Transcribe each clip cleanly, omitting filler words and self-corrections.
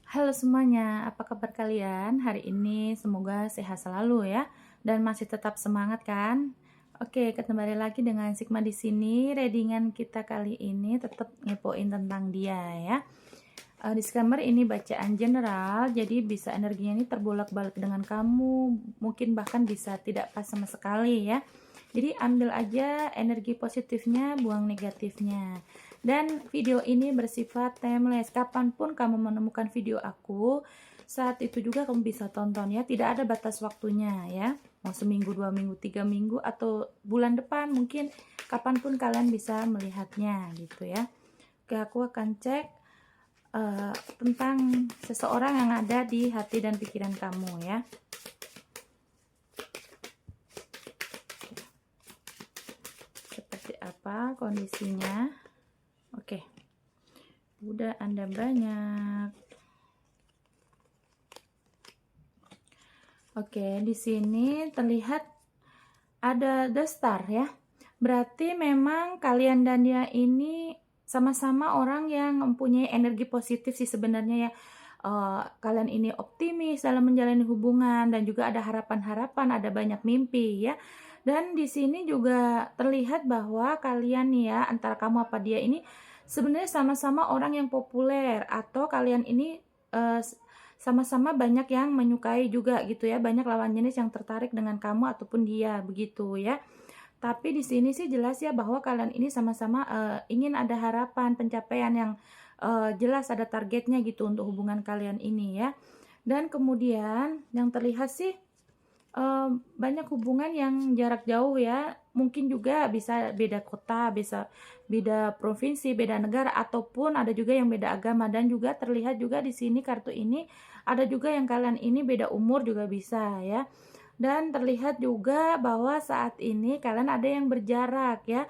Halo semuanya, apa kabar kalian? Hari ini semoga sehat selalu ya dan masih tetap semangat kan? Oke, kembali lagi dengan Sigma di sini. Readingan kita kali ini tetap ngepoin tentang dia ya. Disclaimer ini bacaan general, jadi bisa energinya ini terbolak-balik dengan kamu, mungkin bahkan bisa tidak pas sama sekali ya. Jadi ambil aja energi positifnya, buang negatifnya. Dan video ini bersifat timeless, kapanpun kamu menemukan video aku, saat itu juga kamu bisa tonton ya, tidak ada batas waktunya ya. Mau seminggu, 2 minggu, 3 minggu, atau bulan depan mungkin kapanpun kalian bisa melihatnya gitu ya. Oke, aku akan cek tentang seseorang yang ada di hati dan pikiran kamu ya. Seperti apa kondisinya? Oke, udah Anda banyak. Oke, di sini terlihat ada the star ya. Berarti memang kalian dan dia ini sama-sama orang yang mempunyai energi positif sih sebenarnya ya. Kalian ini optimis dalam menjalani hubungan dan juga ada harapan-harapan, ada banyak mimpi ya. Dan di sini juga terlihat bahwa kalian nih ya, antara kamu apa dia ini sebenarnya sama-sama orang yang populer, atau kalian ini sama-sama banyak yang menyukai juga gitu ya, banyak lawan jenis yang tertarik dengan kamu ataupun dia begitu ya. Tapi di sini sih jelas ya bahwa kalian ini sama-sama ingin ada harapan pencapaian yang jelas, ada targetnya gitu untuk hubungan kalian ini ya. Dan kemudian yang terlihat sih banyak hubungan yang jarak jauh ya, mungkin juga bisa beda kota, bisa beda provinsi, beda negara, ataupun ada juga yang beda agama. Dan juga terlihat juga di sini kartu ini ada juga yang kalian ini beda umur juga bisa ya. Dan terlihat juga bahwa saat ini kalian ada yang berjarak ya.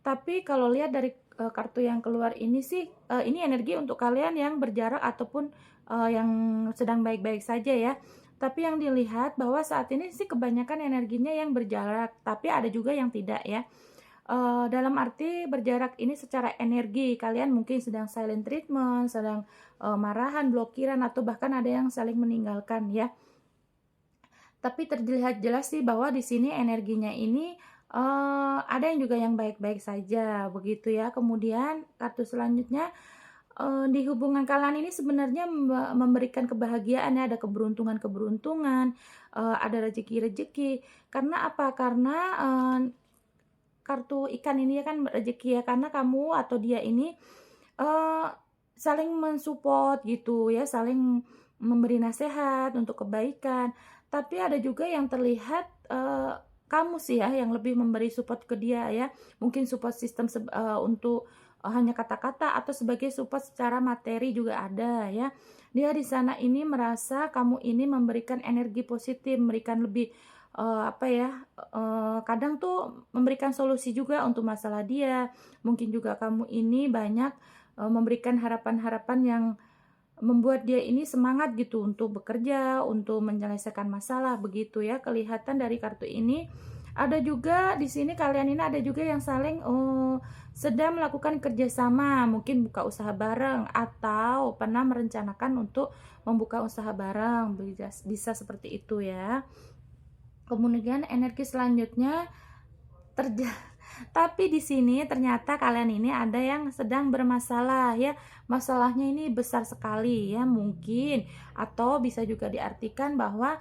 Tapi kalau lihat dari kartu yang keluar ini sih ini energi untuk kalian yang berjarak ataupun yang sedang baik-baik saja ya. Tapi yang dilihat bahwa saat ini sih kebanyakan energinya yang berjarak, tapi ada juga yang tidak ya. Dalam arti berjarak ini secara energi, kalian mungkin sedang silent treatment, sedang marahan, blokiran, atau bahkan ada yang saling meninggalkan ya. Tapi terlihat jelas sih bahwa di sini energinya ini ada yang juga yang baik-baik saja begitu ya. Kemudian kartu selanjutnya, di hubungan kalian ini sebenarnya memberikan kebahagiaan ya, ada keberuntungan-keberuntungan, ada rezeki-rezeki. Karena apa? Karena kartu ikan ini ya kan rezeki ya, karena kamu atau dia ini eee, saling mensupport gitu ya, saling memberi nasihat untuk kebaikan. Tapi ada juga yang terlihat kamu sih ya yang lebih memberi support ke dia ya. Mungkin support sistem untuk hanya kata-kata, atau sebagai support secara materi juga ada ya. Dia di sana ini merasa kamu ini memberikan energi positif, memberikan lebih apa ya, kadang tuh memberikan solusi juga untuk masalah dia. Mungkin juga kamu ini banyak memberikan harapan-harapan yang membuat dia ini semangat gitu untuk bekerja, untuk menyelesaikan masalah begitu ya. Kelihatan dari kartu ini ada juga di sini kalian ini ada juga yang saling sedang melakukan kerjasama, mungkin buka usaha bareng atau pernah merencanakan untuk membuka usaha bareng, bisa seperti itu ya. Kemudian energi selanjutnya terja tapi di sini ternyata kalian ini ada yang sedang bermasalah ya. Masalahnya ini besar sekali ya mungkin, atau bisa juga diartikan bahwa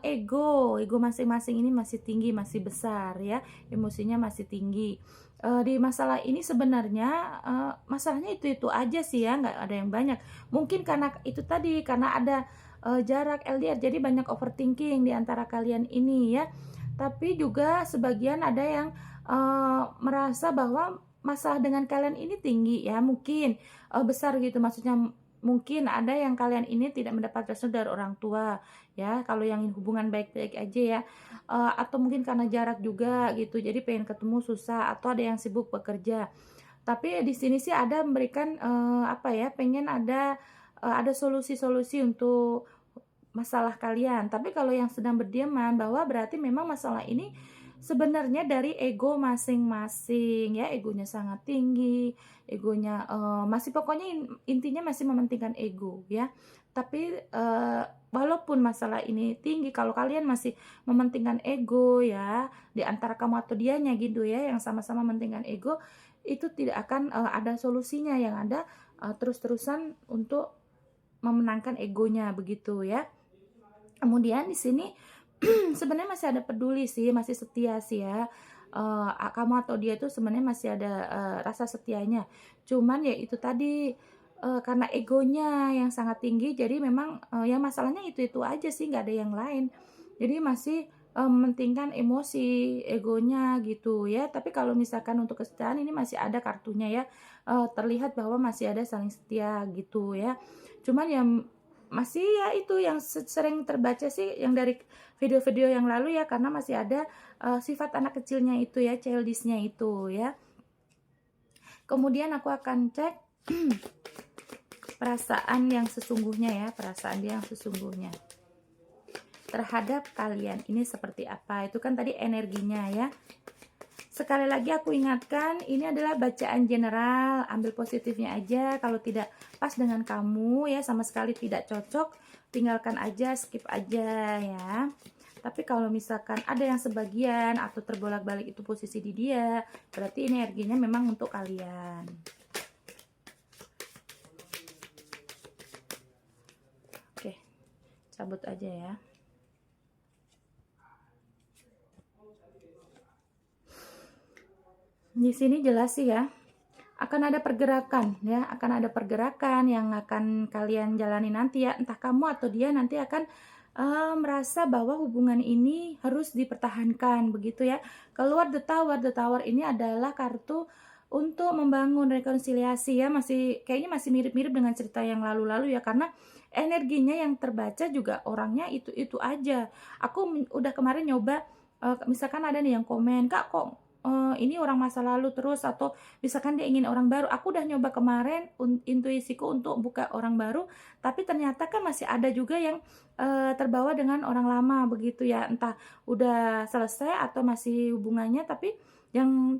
ego masing-masing ini masih tinggi, masih besar ya. Emosinya masih tinggi. Di masalah ini sebenarnya masalahnya itu-itu aja sih ya, nggak ada yang banyak. Mungkin karena itu tadi, karena ada jarak LDR, jadi banyak overthinking di antara kalian ini ya. Tapi juga sebagian ada yang merasa bahwa masalah dengan kalian ini tinggi ya, mungkin besar gitu, maksudnya mungkin ada yang kalian ini tidak mendapat restu dari orang tua ya, kalau yang hubungan baik-baik aja ya, atau mungkin karena jarak juga gitu, jadi pengen ketemu susah, atau ada yang sibuk bekerja. Tapi di sini sih ada memberikan apa ya, pengen ada solusi-solusi untuk masalah kalian. Tapi kalau yang sedang berdiaman, bahwa berarti memang masalah ini sebenarnya dari ego masing-masing ya, egonya sangat tinggi, egonya, masih pokoknya intinya masih mementingkan ego ya. Tapi, walaupun masalah ini tinggi, kalau kalian masih mementingkan ego ya, di antara kamu atau dianya gitu ya, yang sama-sama mementingkan ego, itu tidak akan, ada solusinya, yang ada, terus-terusan untuk memenangkan egonya begitu ya. Kemudian di sini sebenarnya masih ada peduli sih, masih setia sih ya, kamu atau dia itu sebenarnya masih ada, rasa setianya. Cuman ya itu tadi, karena egonya yang sangat tinggi jadi memang, yang masalahnya itu-itu aja sih, nggak ada yang lain. Jadi masih, mementingkan emosi, egonya gitu ya. Tapi kalau misalkan untuk kesetiaan ini masih ada kartunya ya, terlihat bahwa masih ada saling setia gitu ya. Cuman yang masih ya itu yang sering terbaca sih yang dari video-video yang lalu ya, karena masih ada, sifat anak kecilnya itu ya, childish-nya itu ya. Kemudian aku akan cek perasaan yang sesungguhnya ya, perasaan dia yang sesungguhnya terhadap kalian ini seperti apa. Itu kan tadi energinya ya. Sekali lagi aku ingatkan, ini adalah bacaan general, ambil positifnya aja. Kalau tidak pas dengan kamu ya, sama sekali tidak cocok, tinggalkan aja, skip aja ya. Tapi kalau misalkan ada yang sebagian atau terbolak-balik itu posisi di dia, berarti ini energinya memang untuk kalian. Oke, cabut aja ya. Di sini jelas sih ya, akan ada pergerakan ya, akan ada pergerakan yang akan kalian jalani nanti ya, entah kamu atau dia nanti akan merasa bahwa hubungan ini harus dipertahankan begitu ya. Keluar the tower ini adalah kartu untuk membangun rekonsiliasi ya, masih kayaknya masih mirip-mirip dengan cerita yang lalu-lalu ya, karena energinya yang terbaca juga orangnya itu aja. Aku udah kemarin nyoba, misalkan ada nih yang komen, "Kak, kok ini orang masa lalu terus," atau misalkan dia ingin orang baru. Aku udah nyoba kemarin intuisiku untuk buka orang baru, tapi ternyata kan masih ada juga yang, terbawa dengan orang lama begitu ya. Entah udah selesai atau masih hubungannya, tapi yang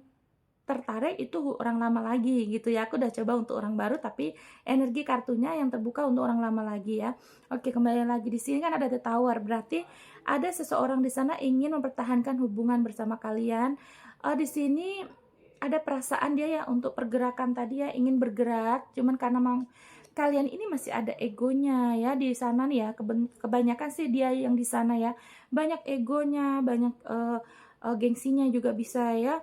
tertarik itu orang lama lagi gitu ya. Aku udah coba untuk orang baru, tapi energi kartunya yang terbuka untuk orang lama lagi ya. Oke, kembali lagi di sini kan ada The Tower, berarti ada seseorang di sana ingin mempertahankan hubungan bersama kalian. Di sini ada perasaan dia ya untuk pergerakan tadi ya, ingin bergerak, cuman karena memang kalian ini masih ada egonya ya di sana nih ya, kebanyakan sih dia yang di sana ya, banyak egonya, banyak gengsinya juga bisa ya.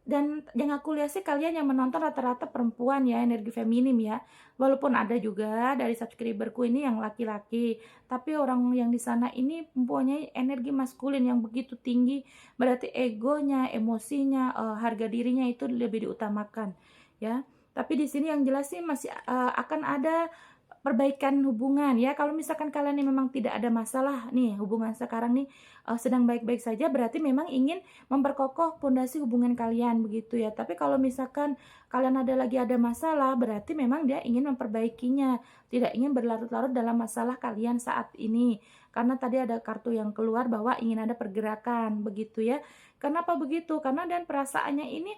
Dan yang aku lihat sih kalian yang menonton rata-rata perempuan ya, energi feminim ya. Walaupun ada juga dari subscriberku ini yang laki-laki, tapi orang yang di sana ini mempunyai energi maskulin yang begitu tinggi, berarti egonya, emosinya, harga dirinya itu lebih diutamakan ya. Tapi di sini yang jelas sih masih akan ada perbaikan hubungan ya. Kalau misalkan kalian ini memang tidak ada masalah nih, hubungan sekarang nih sedang baik-baik saja, berarti memang ingin memperkokoh pondasi hubungan kalian begitu ya. Tapi kalau misalkan kalian ada masalah, berarti memang dia ingin memperbaikinya, tidak ingin berlarut-larut dalam masalah kalian saat ini. Karena tadi ada kartu yang keluar bahwa ingin ada pergerakan begitu ya. Kenapa begitu? Karena dan perasaannya ini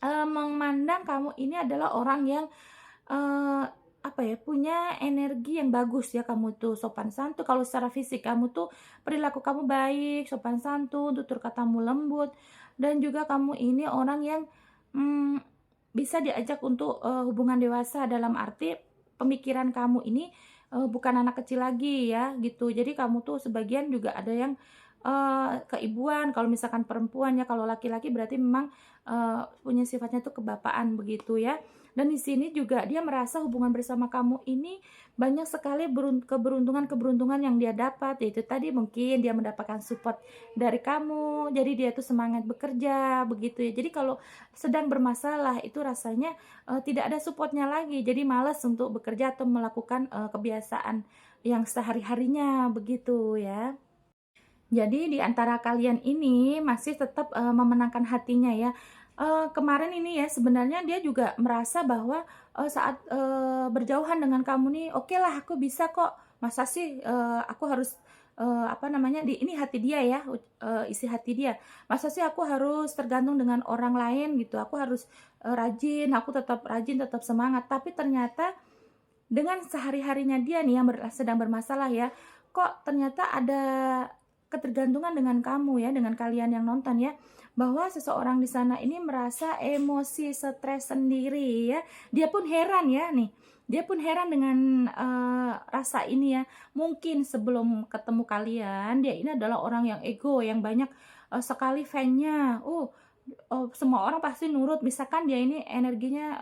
memandang kamu ini adalah orang yang apa ya, punya energi yang bagus ya, kamu tuh sopan santun. Kalau secara fisik kamu tuh perilaku kamu baik, sopan santun, tutur katamu lembut, dan juga kamu ini orang yang mmm, bisa diajak untuk, hubungan dewasa, dalam arti pemikiran kamu ini, bukan anak kecil lagi ya, gitu. Jadi kamu tuh sebagian juga ada yang, keibuan, kalau misalkan perempuan ya, kalau laki-laki berarti memang, punya sifatnya tuh kebapaan begitu ya. Dan di sini juga dia merasa hubungan bersama kamu ini banyak sekali keberuntungan-keberuntungan yang dia dapat, yaitu tadi mungkin dia mendapatkan support dari kamu, jadi dia tuh semangat bekerja begitu ya. Jadi kalau sedang bermasalah itu rasanya, tidak ada supportnya lagi, jadi malas untuk bekerja atau melakukan, kebiasaan yang sehari-harinya begitu ya. Jadi di antara kalian ini masih tetap, memenangkan hatinya ya. Kemarin ini ya sebenarnya dia juga merasa bahwa, saat, berjauhan dengan kamu nih, "Okelah aku bisa kok, masa sih, aku harus apa namanya, ini hati dia ya, isi hati dia. Masa sih aku harus tergantung dengan orang lain gitu, aku harus, rajin, aku tetap rajin, tetap semangat. Tapi ternyata dengan sehari-harinya dia nih yang sedang bermasalah ya, kok ternyata ada ketergantungan dengan kamu ya, dengan kalian yang nonton ya, bahwa seseorang di sana ini merasa emosi, stres sendiri ya. Dia pun heran ya nih, dia pun heran dengan, rasa ini ya. Mungkin sebelum ketemu kalian, dia ini adalah orang yang ego, yang banyak, sekali fan-nya. Semua orang pasti nurut, misalkan dia ini energinya,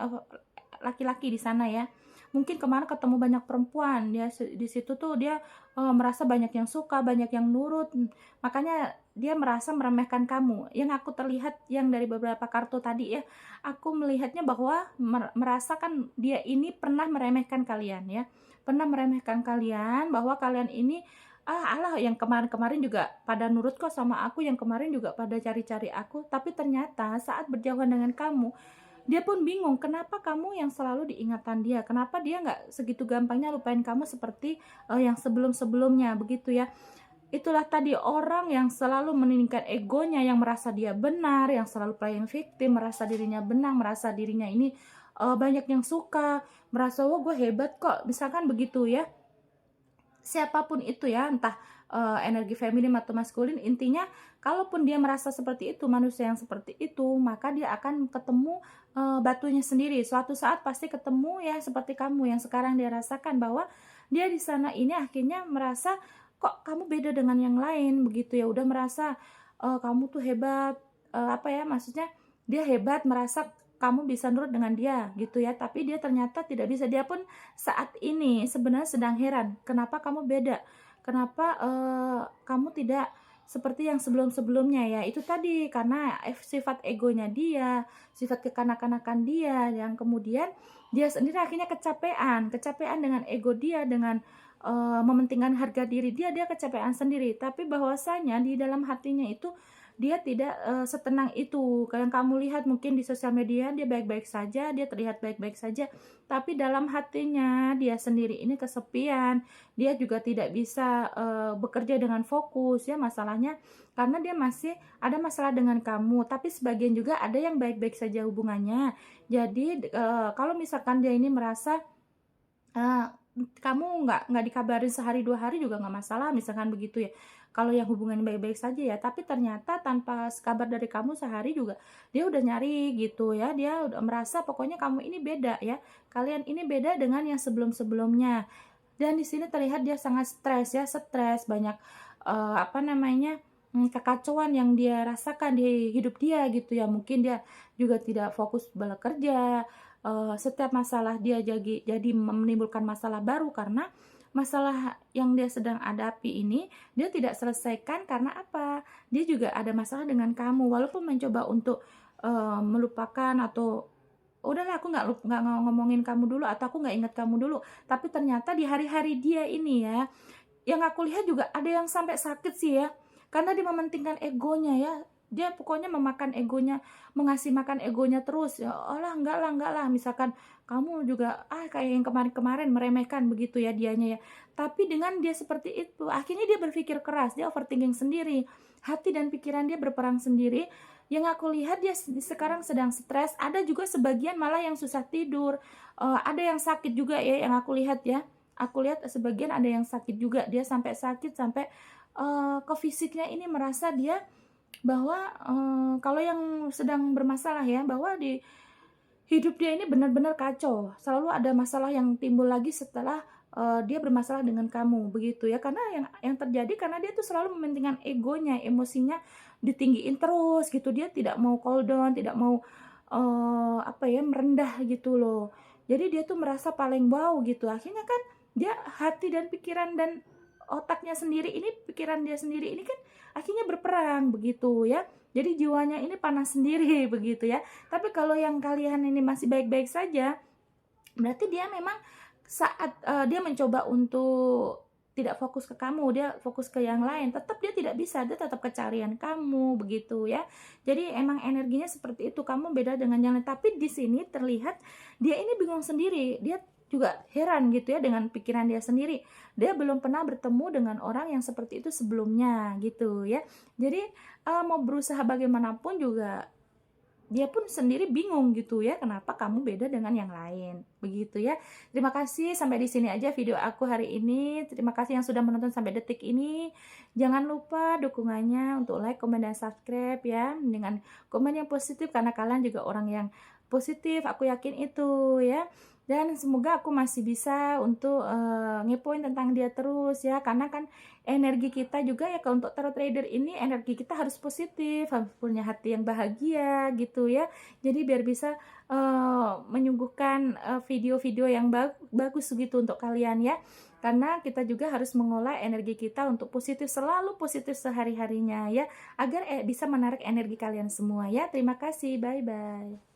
laki-laki di sana ya. Mungkin kemarin ketemu banyak perempuan, dia di situ tuh dia, merasa banyak yang suka, banyak yang nurut, makanya dia merasa meremehkan kamu. Yang aku terlihat yang dari beberapa kartu tadi ya, aku melihatnya bahwa merasakan dia ini pernah meremehkan kalian ya, pernah meremehkan kalian, bahwa kalian ini, "Ah, alah yang kemarin-kemarin juga pada nurut kok sama aku, yang kemarin juga pada cari-cari aku." Tapi ternyata saat berjauhan dengan kamu, dia pun bingung, kenapa kamu yang selalu diingatan dia, kenapa dia nggak segitu gampangnya lupain kamu seperti, yang sebelum-sebelumnya, begitu ya. Itulah tadi, orang yang selalu meninggikan egonya, yang merasa dia benar, yang selalu playing victim, merasa dirinya benar, merasa dirinya ini, banyak yang suka, merasa, "Wah, gue hebat kok," misalkan begitu ya. Siapapun itu ya, entah, energi feminin atau maskulin, intinya kalaupun dia merasa seperti itu, manusia yang seperti itu, maka dia akan ketemu, batunya sendiri. Suatu saat pasti ketemu ya seperti kamu yang sekarang dia rasakan, bahwa dia di sana ini akhirnya merasa, "Kok kamu beda dengan yang lain?" Begitu ya, udah merasa, kamu tuh hebat, apa ya, maksudnya dia hebat, merasa kamu bisa nurut dengan dia gitu ya, tapi dia ternyata tidak bisa. Dia pun saat ini sebenarnya sedang heran, kenapa kamu beda? Kenapa, kamu tidak seperti yang sebelum-sebelumnya ya? Itu tadi, karena sifat egonya dia, sifat kekanak-kanakan dia, yang kemudian dia sendiri akhirnya kecapean, kecapean dengan ego dia, dengan, mementingkan harga diri dia, dia kecapean sendiri. Tapi bahwasanya di dalam hatinya itu dia tidak, setenang itu. Yang kamu lihat mungkin di sosial media dia baik-baik saja, dia terlihat baik-baik saja, tapi dalam hatinya dia sendiri ini kesepian, dia juga tidak bisa, bekerja dengan fokus ya, masalahnya karena dia masih ada masalah dengan kamu, tapi sebagian juga ada yang baik-baik saja hubungannya. Jadi, kalau misalkan dia ini merasa, Eee, kamu nggak dikabarin sehari 2 hari juga nggak masalah, misalkan begitu ya. Kalau yang hubungan baik-baik saja ya, tapi ternyata tanpa kabar dari kamu sehari juga dia udah nyari gitu ya, dia udah merasa pokoknya kamu ini beda ya, kalian ini beda dengan yang sebelum-sebelumnya. Dan di sini terlihat dia sangat stres ya, stres, banyak, apa namanya, kekacauan yang dia rasakan di hidup dia gitu ya. Mungkin dia juga tidak fokus bekerja, setiap masalah dia jadi menimbulkan masalah baru, karena masalah yang dia sedang hadapi ini dia tidak selesaikan karena apa? Dia juga ada masalah dengan kamu, walaupun mencoba untuk, melupakan atau, "Udahlah aku nggak ngomongin kamu dulu," atau, "Aku nggak ingat kamu dulu." Tapi ternyata di hari-hari dia ini ya, yang aku lihat juga ada yang sampai sakit sih ya, karena dia mementingkan egonya ya. Dia pokoknya memakan egonya, mengasih makan egonya terus, ya Allah enggak lah, misalkan kamu juga, kayak yang kemarin-kemarin meremehkan begitu ya dianya ya. Tapi dengan dia seperti itu, akhirnya dia berpikir keras, dia overthinking sendiri, hati dan pikiran dia berperang sendiri. Yang aku lihat dia sekarang sedang stres, ada juga sebagian malah yang susah tidur, ada yang sakit juga ya yang aku lihat ya. Aku lihat sebagian ada yang sakit juga, dia sampai sakit sampai, ke fisiknya ini merasa dia bahwa, kalau yang sedang bermasalah ya, bahwa di hidup dia ini benar-benar kacau, selalu ada masalah yang timbul lagi setelah, dia bermasalah dengan kamu, begitu ya. Karena yang terjadi karena dia tuh selalu mementingkan egonya, emosinya ditinggiin terus gitu, dia tidak mau cool down, tidak mau, apa ya, merendah gitu loh. Jadi dia tuh merasa paling wow gitu, akhirnya kan dia hati dan pikiran dan otaknya sendiri ini, pikiran dia sendiri ini kan akhirnya berperang begitu ya. Jadi jiwanya ini panas sendiri begitu ya. Tapi kalau yang kalian ini masih baik-baik saja, berarti dia memang saat, dia mencoba untuk tidak fokus ke kamu, dia fokus ke yang lain, tetap dia tidak bisa, dia tetap kecarian kamu, begitu ya. Jadi emang energinya seperti itu, kamu beda dengan yang lain. Tapi di sini terlihat dia ini bingung sendiri, dia juga heran gitu ya dengan pikiran dia sendiri. Dia belum pernah bertemu dengan orang yang seperti itu sebelumnya gitu ya. Jadi mau berusaha bagaimanapun juga dia pun sendiri bingung gitu ya, kenapa kamu beda dengan yang lain, begitu ya. Terima kasih, sampai di sini aja video aku hari ini. Terima kasih yang sudah menonton sampai detik ini. Jangan lupa dukungannya untuk like, komen, dan subscribe ya, dengan komen yang positif karena kalian juga orang yang positif, aku yakin itu ya. Dan semoga aku masih bisa untuk ngepoin tentang dia terus ya, karena kan energi kita juga ya, kalau untuk tarot trader ini energi kita harus positif, harus punya hati yang bahagia gitu ya. Jadi biar bisa menyuguhkan video-video yang bagus gitu untuk kalian ya. Karena kita juga harus mengolah energi kita untuk positif, selalu positif sehari-harinya ya, agar bisa menarik energi kalian semua ya. Terima kasih, bye-bye.